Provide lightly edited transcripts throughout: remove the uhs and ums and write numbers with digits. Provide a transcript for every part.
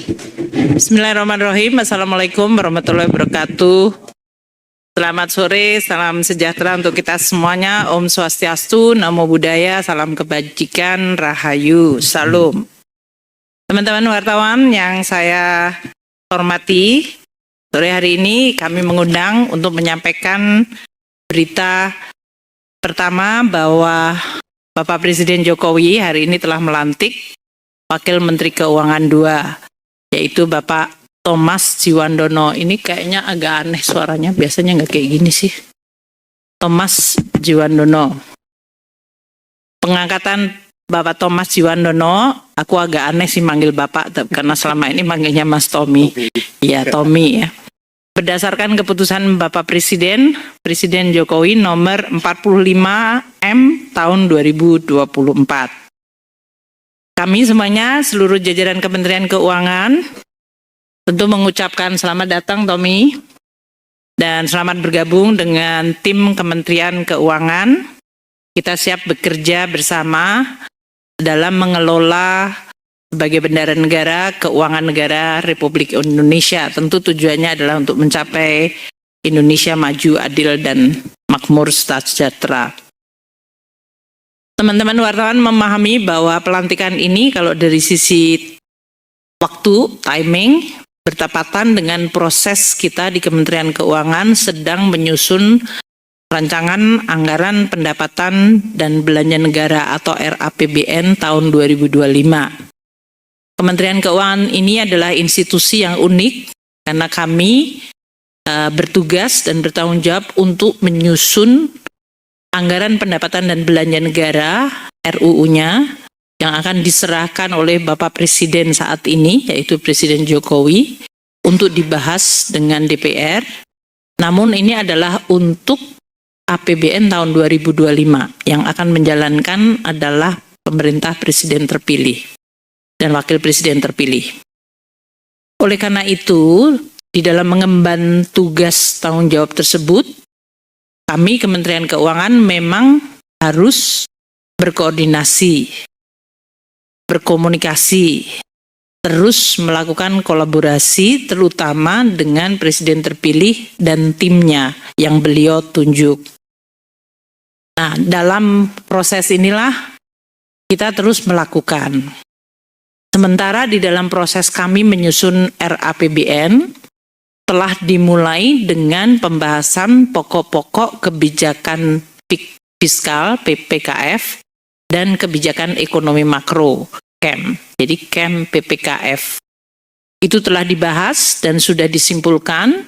Bismillahirrahmanirrahim. Assalamualaikum warahmatullahi wabarakatuh. Selamat sore, salam sejahtera untuk kita semuanya. Om Swastiastu, Namo Buddhaya, salam kebajikan, Rahayu, Salam. Teman-teman wartawan yang saya hormati, sore hari ini kami mengundang untuk menyampaikan berita pertama bahwa Bapak Presiden Jokowi hari ini telah melantik Wakil Menteri Keuangan 2, yaitu Bapak Thomas Djiwandono. Ini kayaknya agak aneh suaranya, biasanya nggak kayak gini sih. Thomas Djiwandono. Pengangkatan Bapak Thomas Djiwandono, aku agak aneh sih manggil Bapak, karena selama ini manggilnya Mas Tommy. Iya, Tommy ya. Berdasarkan keputusan Bapak Presiden Jokowi nomor 45M tahun 2024. Kami semuanya, seluruh jajaran Kementerian Keuangan, tentu mengucapkan selamat datang Tommy, dan selamat bergabung dengan tim Kementerian Keuangan. Kita siap bekerja bersama dalam mengelola sebagai bendahara negara, keuangan negara Republik Indonesia. Tentu tujuannya adalah untuk mencapai Indonesia maju, adil, dan makmur sejahtera. Teman-teman wartawan memahami bahwa pelantikan ini kalau dari sisi waktu, timing, bertepatan dengan proses kita di Kementerian Keuangan sedang menyusun rancangan anggaran pendapatan dan belanja negara atau RAPBN tahun 2025. Kementerian Keuangan ini adalah institusi yang unik karena kami bertugas dan bertanggung jawab untuk menyusun anggaran pendapatan dan belanja negara RUU-nya yang akan diserahkan oleh Bapak Presiden saat ini, yaitu Presiden Jokowi, untuk dibahas dengan DPR. Namun ini adalah untuk APBN tahun 2025 yang akan menjalankan adalah pemerintah Presiden terpilih dan Wakil Presiden terpilih. Oleh karena itu, di dalam mengemban tugas tanggung jawab tersebut, kami Kementerian Keuangan memang harus berkoordinasi, berkomunikasi, terus melakukan kolaborasi terutama dengan Presiden terpilih dan timnya yang beliau tunjuk. Nah, dalam proses inilah kita terus melakukan. Sementara di dalam proses kami menyusun RAPBN, telah dimulai dengan pembahasan pokok-pokok kebijakan fiskal PPKF dan kebijakan ekonomi makro KEM. Jadi KEM PPKF itu telah dibahas dan sudah disimpulkan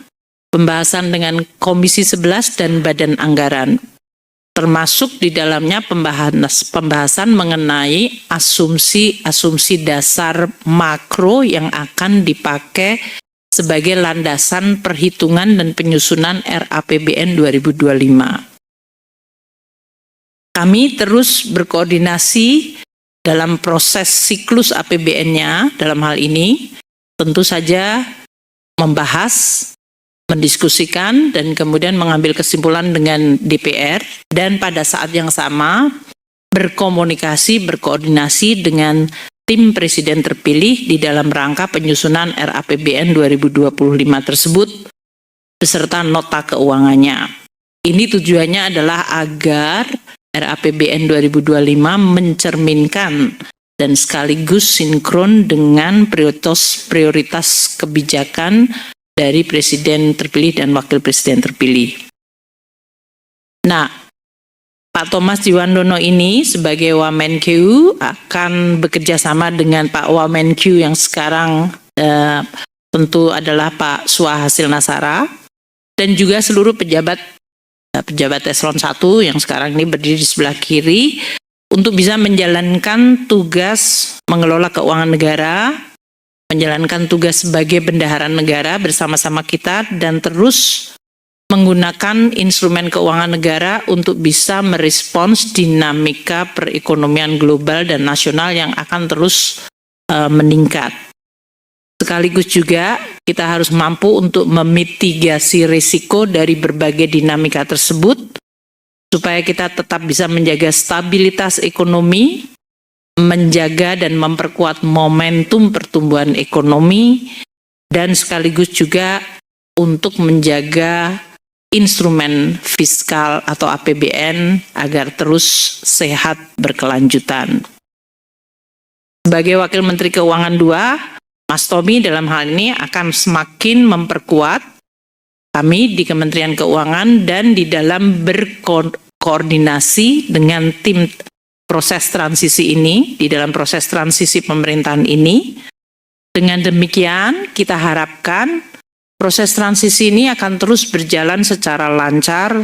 pembahasan dengan Komisi 11 dan Badan Anggaran. Termasuk di dalamnya pembahasan mengenai asumsi dasar makro yang akan dipakai sebagai landasan perhitungan dan penyusunan RAPBN 2025. Kami terus berkoordinasi dalam proses siklus APBN-nya dalam hal ini, tentu saja membahas, mendiskusikan, dan kemudian mengambil kesimpulan dengan DPR, dan pada saat yang sama berkomunikasi, berkoordinasi dengan tim Presiden terpilih di dalam rangka penyusunan RAPBN 2025 tersebut beserta nota keuangannya. Ini tujuannya adalah agar RAPBN 2025 mencerminkan dan sekaligus sinkron dengan prioritas kebijakan dari Presiden terpilih dan Wakil Presiden terpilih. Nah, Pak Thomas Djiwandono ini sebagai Wamenkeu akan bekerja sama dengan Pak Wamenkeu yang sekarang tentu adalah Pak Suhasil Nasara, dan juga seluruh pejabat eselon 1 yang sekarang ini berdiri di sebelah kiri untuk bisa menjalankan tugas mengelola keuangan negara, menjalankan tugas sebagai bendahara negara bersama-sama kita, dan terus menggunakan instrumen keuangan negara untuk bisa merespons dinamika perekonomian global dan nasional yang akan terus meningkat. Sekaligus juga kita harus mampu untuk memitigasi risiko dari berbagai dinamika tersebut supaya kita tetap bisa menjaga stabilitas ekonomi menjaga dan memperkuat momentum pertumbuhan ekonomi dan sekaligus juga untuk menjaga instrumen fiskal atau APBN agar terus sehat berkelanjutan. Sebagai Wakil Menteri Keuangan 2, Mas Tommy dalam hal ini akan semakin memperkuat kami di Kementerian Keuangan dan di dalam berkoordinasi dengan tim proses transisi ini, di dalam proses transisi pemerintahan ini. Dengan demikian, kita harapkan proses transisi ini akan terus berjalan secara lancar,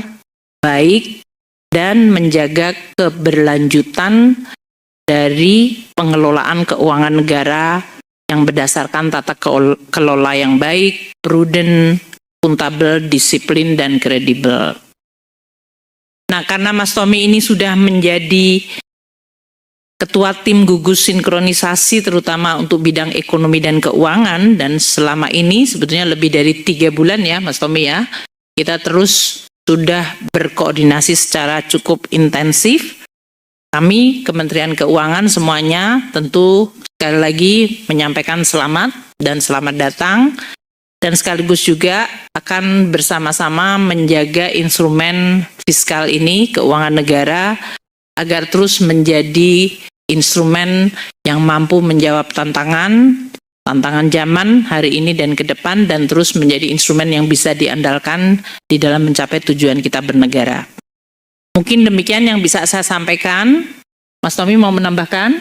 baik, dan menjaga keberlanjutan dari pengelolaan keuangan negara yang berdasarkan tata kelola yang baik, prudent, akuntabel, disiplin, dan kredibel. Nah, karena Mas Tommy ini sudah menjadi Ketua Tim Gugus Sinkronisasi terutama untuk bidang ekonomi dan keuangan, dan selama ini sebetulnya lebih dari 3 bulan ya Mas Tommy ya, kita terus sudah berkoordinasi secara cukup intensif. Kami Kementerian Keuangan semuanya tentu sekali lagi menyampaikan selamat dan selamat datang, dan sekaligus juga akan bersama-sama menjaga instrumen fiskal ini, keuangan negara, agar terus menjadi instrumen yang mampu menjawab tantangan zaman hari ini dan ke depan, dan terus menjadi instrumen yang bisa diandalkan di dalam mencapai tujuan kita bernegara. Mungkin demikian yang bisa saya sampaikan. Mas Tommy mau menambahkan?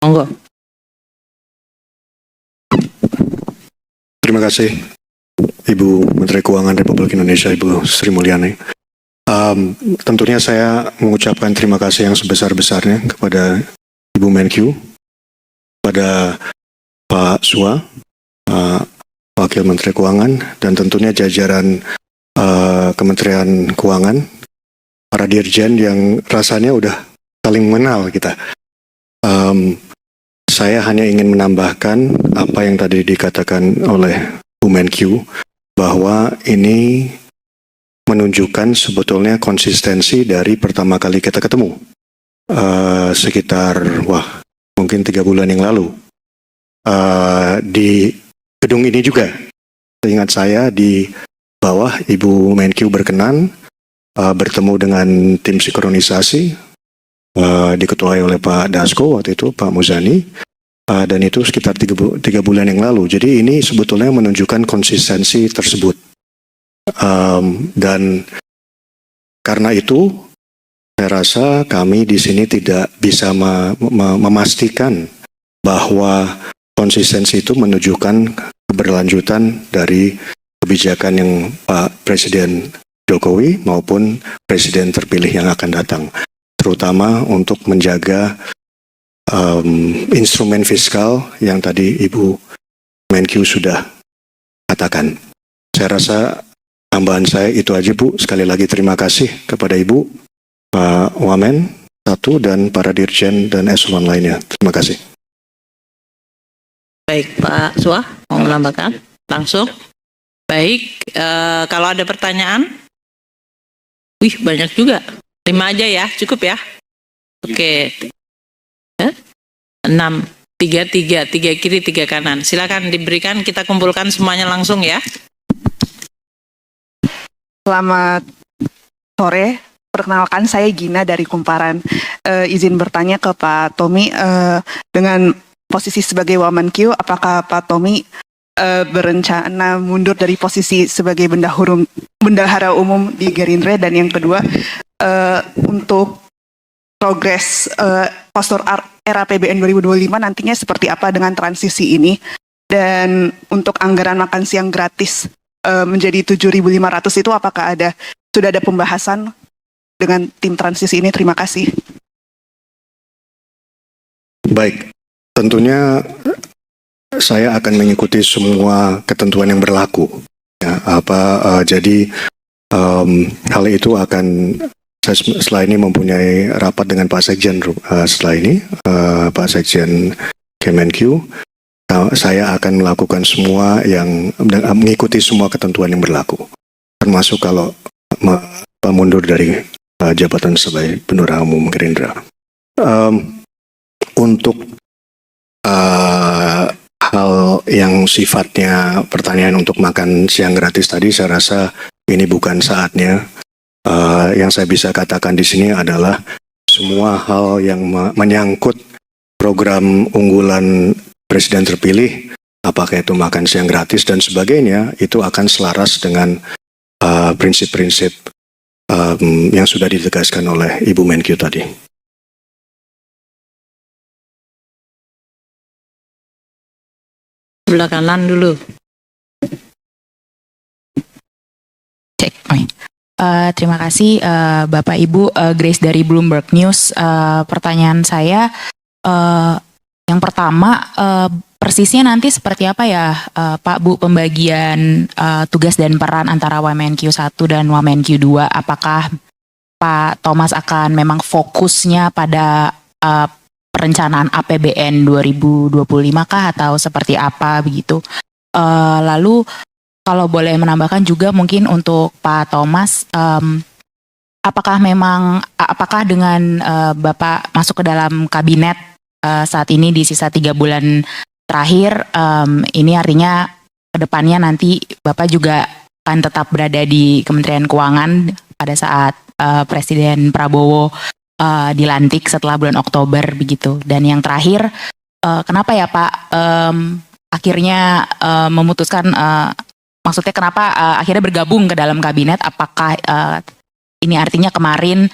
Monggo. Terima kasih Ibu Menteri Keuangan Republik Indonesia, Ibu Sri Mulyani. Tentunya saya mengucapkan terima kasih yang sebesar-besarnya kepada Ibu Menkyu, kepada Pak Sua, Wakil Menteri Keuangan, dan tentunya jajaran Kementerian Keuangan, para dirjen yang rasanya udah saling mengenal kita. Saya hanya ingin menambahkan apa yang tadi dikatakan oleh Bu Menkyu, bahwa ini menunjukkan sebetulnya konsistensi dari pertama kali kita ketemu sekitar mungkin 3 bulan yang lalu di gedung ini juga. Seingat saya di bawah Ibu Menkyu berkenan bertemu dengan tim sinkronisasi diketuai oleh Pak Dasko waktu itu, Pak Muzani, dan itu sekitar 3 bulan yang lalu. Jadi ini sebetulnya menunjukkan konsistensi tersebut. Dan karena itu saya rasa kami di sini tidak bisa memastikan bahwa konsistensi itu menunjukkan keberlanjutan dari kebijakan yang Pak Presiden Jokowi maupun Presiden terpilih yang akan datang, terutama untuk menjaga instrumen fiskal yang tadi Ibu Menkyu sudah katakan. Saya rasa tambahan saya itu aja, Bu. Sekali lagi terima kasih kepada Ibu, Pak Wamen, dan para dirjen dan eselon lainnya. Terima kasih. Baik, Pak Sua, mau menambahkan? Langsung. Baik, kalau ada pertanyaan? Wih, banyak juga. 5 aja ya, cukup ya? Oke. 6, 3 kiri, 3 kanan. Silakan diberikan, kita kumpulkan semuanya langsung ya. Selamat sore, perkenalkan saya Gina dari Kumparan. Izin bertanya ke Pak Tommy, dengan posisi sebagai Wamenkyu, apakah Pak Tommy berencana mundur dari posisi sebagai bendahara umum di Gerindra? Dan yang kedua, untuk progres postur RAPBN 2025 nantinya seperti apa dengan transisi ini? Dan untuk anggaran makan siang gratis menjadi 7.500 itu apakah sudah ada pembahasan dengan tim transisi ini? Terima kasih. Baik, tentunya saya akan mengikuti semua ketentuan yang berlaku. Ya, jadi hal itu akan, saya setelah ini mempunyai rapat dengan Pak Sekjen. Setelah ini Pak Sekjen Kemenkyu, saya akan melakukan semua yang mengikuti semua ketentuan yang berlaku, termasuk kalau mundur dari jabatan sebagai bendahara umum Gerindra. untuk hal yang sifatnya pertanyaan untuk makan siang gratis tadi, saya rasa ini bukan saatnya. Yang saya bisa katakan di sini adalah semua hal yang menyangkut program unggulan presiden terpilih, apakah itu makan siang gratis dan sebagainya, itu akan selaras dengan prinsip-prinsip yang sudah ditegaskan oleh Ibu Menkyu tadi. Sebelah kanan dulu. Terima kasih Bapak Ibu, Grace dari Bloomberg News. Pertanyaan saya yang pertama, persisnya nanti seperti apa ya Pak Bu pembagian tugas dan peran antara Wamenkyu 1 dan Wamenkyu 2? Apakah Pak Thomas akan memang fokusnya pada perencanaan APBN 2025 kah atau seperti apa begitu? Lalu kalau boleh menambahkan juga mungkin untuk Pak Thomas, apakah dengan Bapak masuk ke dalam kabinet saat ini di sisa 3 bulan terakhir, ini artinya kedepannya nanti Bapak juga akan tetap berada di Kementerian Keuangan pada saat Presiden Prabowo dilantik setelah bulan Oktober begitu. Dan yang terakhir, kenapa ya Pak akhirnya memutuskan, maksudnya kenapa akhirnya bergabung ke dalam kabinet? Apakah ini artinya kemarin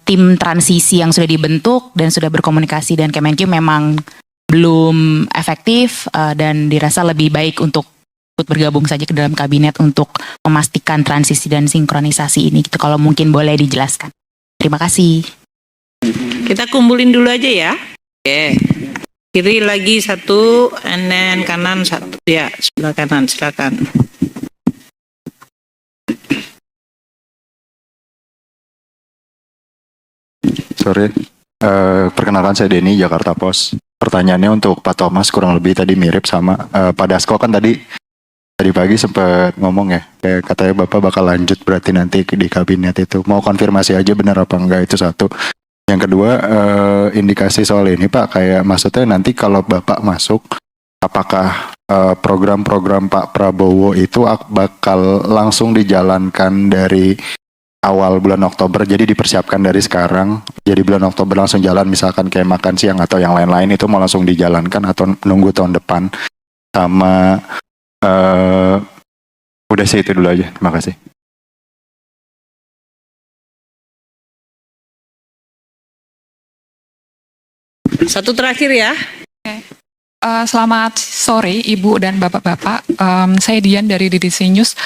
tim transisi yang sudah dibentuk dan sudah berkomunikasi dengan Kemenkyu memang belum efektif dan dirasa lebih baik untuk bergabung saja ke dalam kabinet untuk memastikan transisi dan sinkronisasi ini gitu, kalau mungkin boleh dijelaskan. Terima kasih. Kita kumpulin dulu aja ya. Oke. Kiri lagi 1, and then kanan 1. Ya, sebelah kanan, silakan. Sore, perkenalkan saya Denny, Jakarta Post. Pertanyaannya untuk Pak Thomas kurang lebih tadi mirip sama Pak Dasko, kan tadi pagi sempat ngomong ya, kayak katanya Bapak bakal lanjut berarti nanti di kabinet itu. Mau konfirmasi aja benar apa enggak, itu satu. Yang kedua, indikasi soal ini Pak, kayak maksudnya nanti kalau Bapak masuk, apakah program-program Pak Prabowo itu bakal langsung dijalankan dari awal bulan Oktober, jadi dipersiapkan dari sekarang, jadi bulan Oktober langsung jalan, misalkan kayak makan siang atau yang lain-lain itu mau langsung dijalankan atau nunggu tahun depan? Sama udah sih itu dulu aja, terima kasih. Satu terakhir ya. Selamat sore Ibu dan Bapak-Bapak. Saya Dian dari DDC News.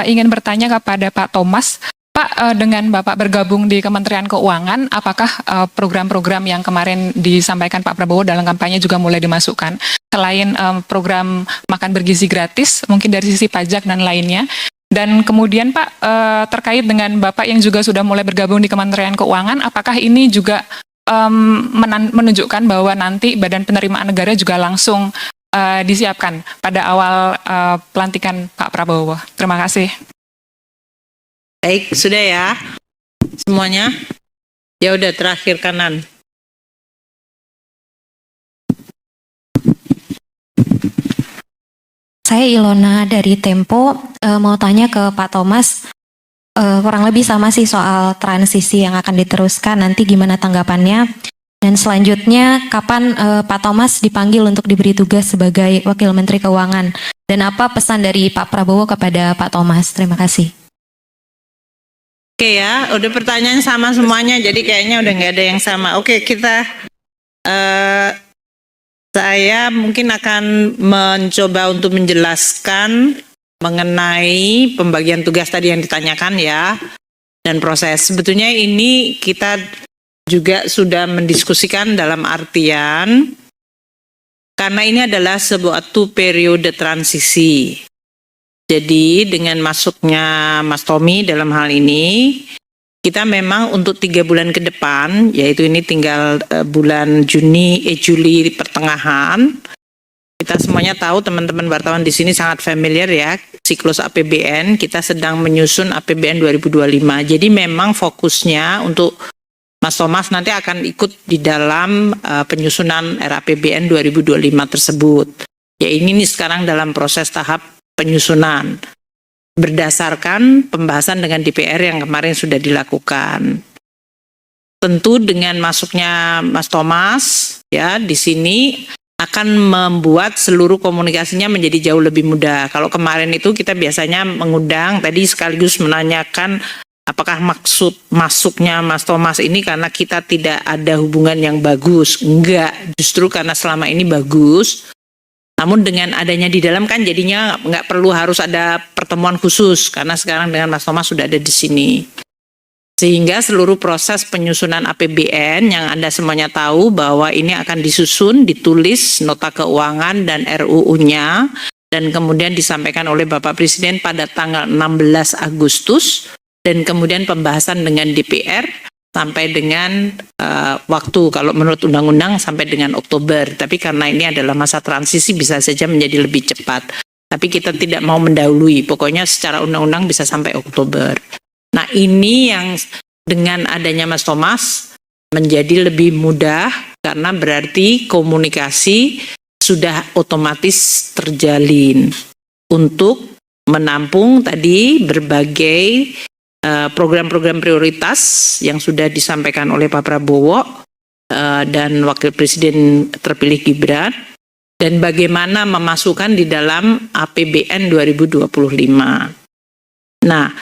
Ingin bertanya kepada Pak Thomas. Pak, dengan Bapak bergabung di Kementerian Keuangan, apakah program-program yang kemarin disampaikan Pak Prabowo dalam kampanye juga mulai dimasukkan? Selain program makan bergizi gratis, mungkin dari sisi pajak dan lainnya. Dan kemudian Pak, terkait dengan Bapak yang juga sudah mulai bergabung di Kementerian Keuangan, apakah ini juga menunjukkan bahwa nanti Badan Penerimaan Negara juga langsung disiapkan pada awal pelantikan Pak Prabowo? Terima kasih. Baik, sudah ya semuanya. Ya udah, terakhir kanan. Saya Ilona dari Tempo, mau tanya ke Pak Thomas, kurang lebih sama sih soal transisi yang akan diteruskan, nanti gimana tanggapannya? Dan selanjutnya, kapan Pak Thomas dipanggil untuk diberi tugas sebagai Wakil Menteri Keuangan? Dan apa pesan dari Pak Prabowo kepada Pak Thomas? Terima kasih. Oke ya, udah pertanyaan sama semuanya, jadi kayaknya udah nggak ada yang sama. Oke, kita saya mungkin akan mencoba untuk menjelaskan mengenai pembagian tugas tadi yang ditanyakan ya, dan proses. Sebetulnya ini kita juga sudah mendiskusikan dalam artian karena ini adalah sebuah periode transisi. Jadi dengan masuknya Mas Tommy dalam hal ini, kita memang untuk 3 bulan ke depan, yaitu ini tinggal bulan Juli pertengahan, kita semuanya tahu, teman-teman wartawan di sini sangat familiar ya, siklus APBN, kita sedang menyusun APBN 2025. Jadi memang fokusnya untuk Mas Thomas nanti akan ikut di dalam penyusunan RAPBN 2025 tersebut. Ya ini nih sekarang dalam proses tahap penyusunan berdasarkan pembahasan dengan DPR yang kemarin sudah dilakukan. Tentu dengan masuknya Mas Thomas ya di sini akan membuat seluruh komunikasinya menjadi jauh lebih mudah. Kalau kemarin itu kita biasanya mengundang tadi sekaligus menanyakan apakah maksud masuknya Mas Thomas ini karena kita tidak ada hubungan yang bagus. Enggak, justru karena selama ini bagus. Namun dengan adanya di dalam kan jadinya nggak perlu harus ada pertemuan khusus karena sekarang dengan Mas Thomas sudah ada di sini. Sehingga seluruh proses penyusunan APBN yang Anda semuanya tahu bahwa ini akan disusun, ditulis nota keuangan dan RUU-nya dan kemudian disampaikan oleh Bapak Presiden pada tanggal 16 Agustus dan kemudian pembahasan dengan DPR sampai dengan waktu kalau menurut undang-undang sampai dengan Oktober. Tapi karena ini adalah masa transisi bisa saja menjadi lebih cepat. Tapi kita tidak mau mendahului, pokoknya secara undang-undang bisa sampai Oktober. Nah ini yang dengan adanya Mas Thomas menjadi lebih mudah karena berarti komunikasi sudah otomatis terjalin untuk menampung tadi berbagai program-program prioritas yang sudah disampaikan oleh Pak Prabowo dan Wakil Presiden terpilih Gibran dan bagaimana memasukkan di dalam APBN 2025. Nah,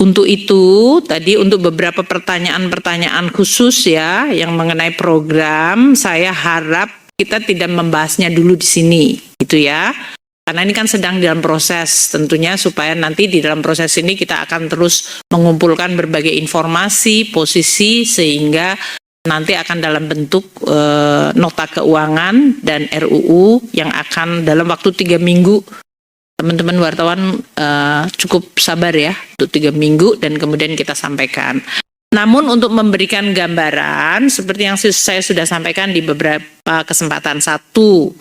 untuk itu, tadi untuk beberapa pertanyaan-pertanyaan khusus ya, yang mengenai program, saya harap kita tidak membahasnya dulu di sini, gitu ya. Karena ini kan sedang dalam proses, tentunya supaya nanti di dalam proses ini kita akan terus mengumpulkan berbagai informasi, posisi, sehingga nanti akan dalam bentuk nota keuangan dan RUU yang akan dalam waktu 3 minggu. Teman-teman wartawan cukup sabar ya untuk 3 minggu dan kemudian kita sampaikan. Namun untuk memberikan gambaran seperti yang saya sudah sampaikan di beberapa kesempatan, satu,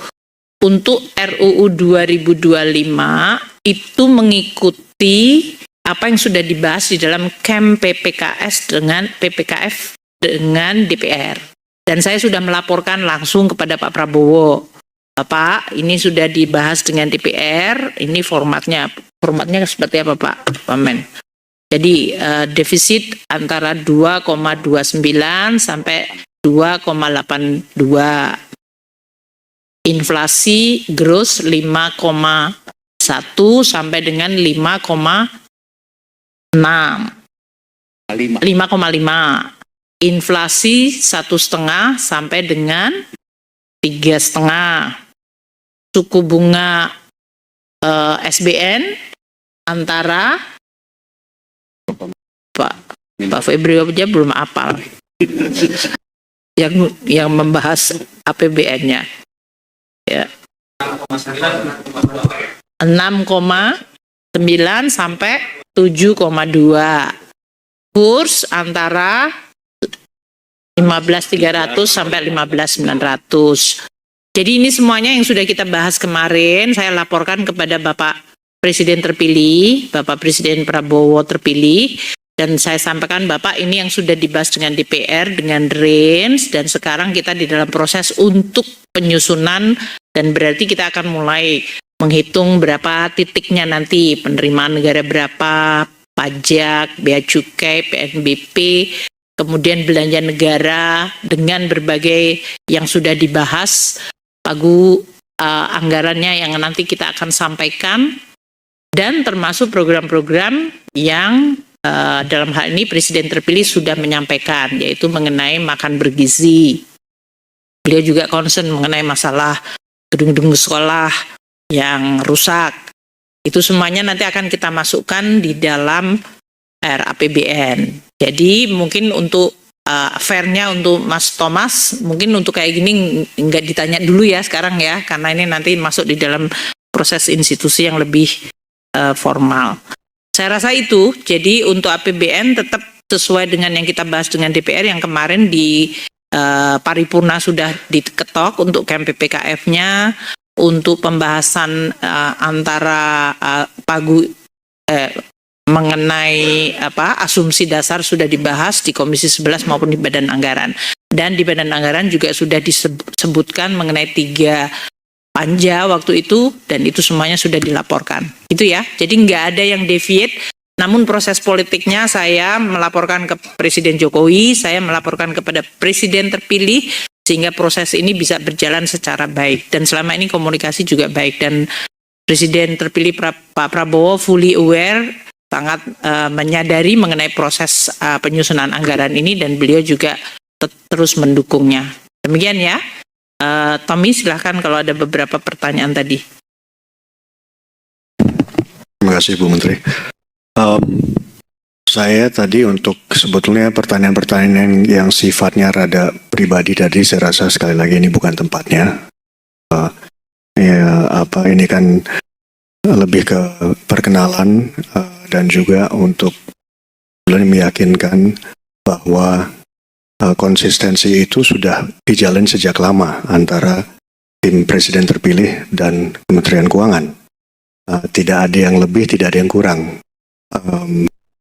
untuk RUU 2025 itu mengikuti apa yang sudah dibahas di dalam KEM PPKF dengan DPR. Dan saya sudah melaporkan langsung kepada Pak Prabowo. Bapak, ini sudah dibahas dengan DPR, ini formatnya seperti apa Pak Wamen? Jadi defisit antara 2,29 sampai 2,82. Inflasi gross 5,1 sampai dengan 5,5. Inflasi 1,5 sampai dengan 3,5. Suku bunga SBN antara Pak Febri aja belum hafal yang membahas APBN-nya ya 6,9 sampai 7,2. Kurs antara 15.300 sampai 15.900. Jadi ini semuanya yang sudah kita bahas kemarin, saya laporkan kepada Bapak Presiden terpilih, Bapak Presiden Prabowo terpilih, dan saya sampaikan Bapak ini yang sudah dibahas dengan DPR, dengan range, dan sekarang kita di dalam proses untuk penyusunan, dan berarti kita akan mulai menghitung berapa titiknya nanti, penerimaan negara berapa, pajak, bea cukai, PNBP, kemudian belanja negara dengan berbagai yang sudah dibahas, pagu anggarannya yang nanti kita akan sampaikan, dan termasuk program-program yang dalam hal ini Presiden terpilih sudah menyampaikan, yaitu mengenai makan bergizi. Beliau juga concern mengenai masalah gedung-gedung sekolah yang rusak. Itu semuanya nanti akan kita masukkan di dalam RAPBN. Jadi mungkin untuk fairnya untuk Mas Thomas, mungkin untuk kayak gini nggak ditanya dulu ya sekarang ya, karena ini nanti masuk di dalam proses institusi yang lebih formal. Saya rasa itu, jadi untuk APBN tetap sesuai dengan yang kita bahas dengan DPR yang kemarin di paripurna sudah diketok untuk KEM PPKF-nya, untuk pembahasan antara mengenai asumsi dasar sudah dibahas di Komisi 11 maupun di Badan Anggaran. Dan di Badan Anggaran juga sudah disebutkan mengenai 3 panja waktu itu, dan itu semuanya sudah dilaporkan. Itu ya, jadi nggak ada yang deviate. Namun proses politiknya saya melaporkan ke Presiden Jokowi, saya melaporkan kepada Presiden terpilih, sehingga proses ini bisa berjalan secara baik. Dan selama ini komunikasi juga baik, dan Presiden terpilih Pak Prabowo fully aware, sangat menyadari mengenai proses penyusunan anggaran ini, dan beliau juga terus mendukungnya. Demikian ya. Tommy, silahkan kalau ada beberapa pertanyaan tadi. Terima kasih Bu Menteri. Saya tadi untuk sebetulnya pertanyaan-pertanyaan yang sifatnya rada pribadi tadi, saya rasa sekali lagi ini bukan tempatnya. Ini kan lebih ke perkenalan dan juga untuk meyakinkan bahwa konsistensi itu sudah dijalin sejak lama antara tim Presiden terpilih dan Kementerian Keuangan. Tidak ada yang lebih, tidak ada yang kurang.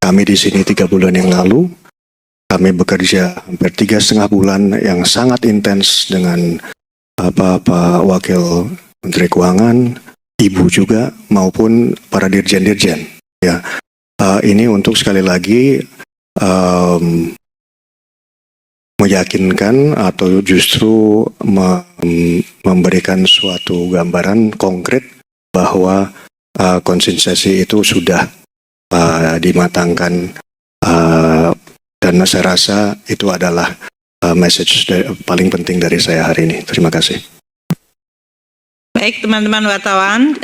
Kami di sini 3 bulan yang lalu, kami bekerja hampir 3,5 bulan yang sangat intens dengan Pak Wakil Menteri Keuangan, Ibu juga, maupun para dirjen-dirjen. Ya, ini untuk sekali lagi meyakinkan atau justru memberikan suatu gambaran konkret bahwa konsistensi itu sudah dimatangkan, dan saya rasa itu adalah message paling penting dari saya hari ini. Terima kasih. Baik teman-teman wartawan,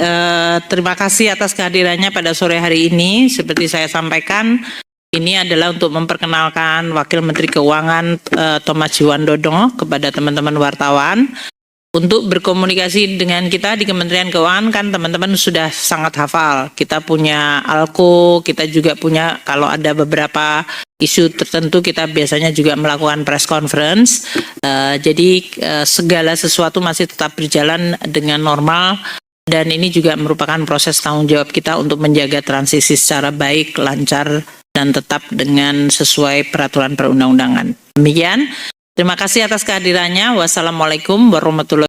terima kasih atas kehadirannya pada sore hari ini. Seperti saya sampaikan, ini adalah untuk memperkenalkan Wakil Menteri Keuangan Thomas Jiwandono kepada teman-teman wartawan. Untuk berkomunikasi dengan kita di Kementerian Keuangan kan teman-teman sudah sangat hafal. Kita punya ALKO, kita juga punya kalau ada beberapa isu tertentu kita biasanya juga melakukan press conference. Jadi segala sesuatu masih tetap berjalan dengan normal, dan ini juga merupakan proses tanggung jawab kita untuk menjaga transisi secara baik, lancar, dan tetap dengan sesuai peraturan perundang-undangan. Demikian. Terima kasih atas kehadirannya. Wassalamualaikum warahmatullahi wabarakatuh.